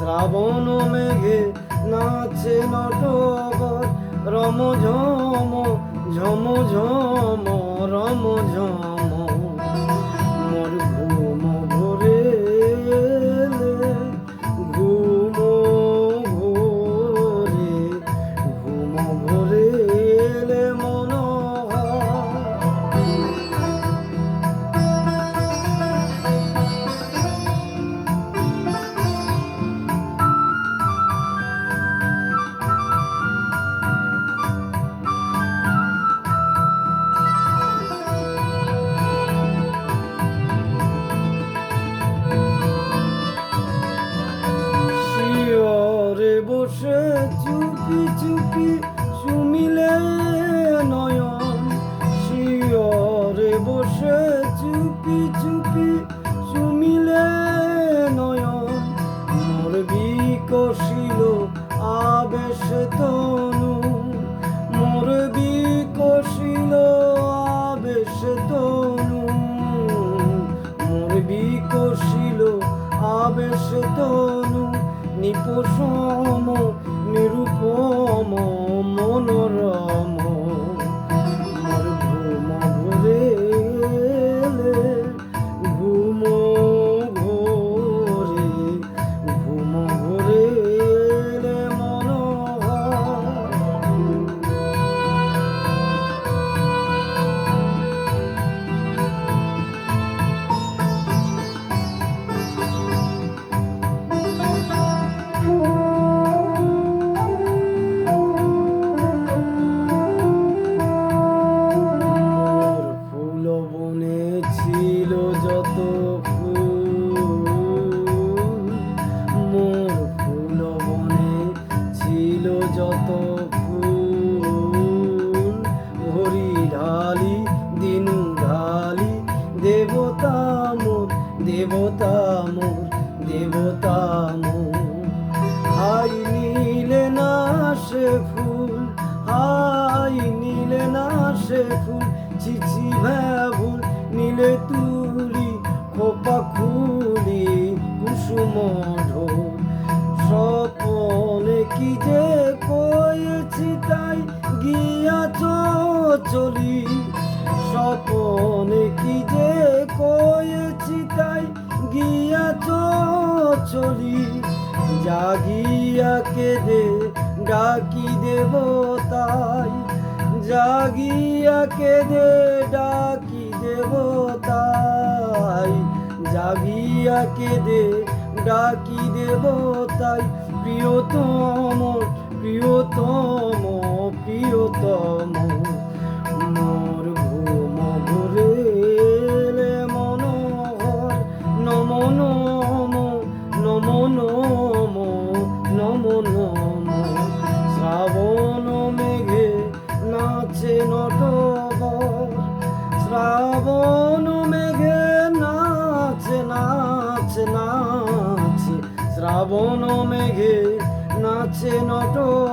শ্রাবণ মেঘে নাচে নটবর রম ঝম ঝম ঝম রম ঝম মোর ঘুম ভরে ঘুম ভরে ঘুম ভরে মন বসে চুপি চুপি শুমিলে নয়ন শিয়রে বসে চুপি চুপি শুমিলে নয়ন মোর বিকশিল আবেশ তনু মোর বিকশিল আবেশ তনু মোর বিকশিল আবেশ তনু নিপোষম নিরূপম মনোরম মোর ঘুম ভরে ঘুম ভরে ঘুম ভরে ছিল যত ফুল মোর ফুল বনে ছিল যত ফুল ভরি ঢালি দিনু ঢালি দেবতা মোর দেবতা মোর দেবতা মোর হাই নীলে না সে ফুল হাই নীলে না সে ফুল চিচি ভ্যাভুল নীলে তুলি খোপা খুলি কুসুম ঢোল স্বপনে কি যে কয়েছি তাই গিয়া চলি স্বপনে কি যে কয়েছি তাই গিয়া চলি জাগিয়া কেঁদে ডাকি দেবতাই জাগিয়া কেঁদে ডাকি দেবতাই জাগিয়া কেঁদে ডাকি দেবতাই প্রিয়তম প্রিয়তম প্রিয়তম মোর ঘুম ভরে মনোহর নম নম নম নম নম নম শ্রাবণ মেঘে নাচে নটবর শ্রাবণ মেঘে নাচে নাচে নাচে শ্রাবণ মেঘে নাচে নটবর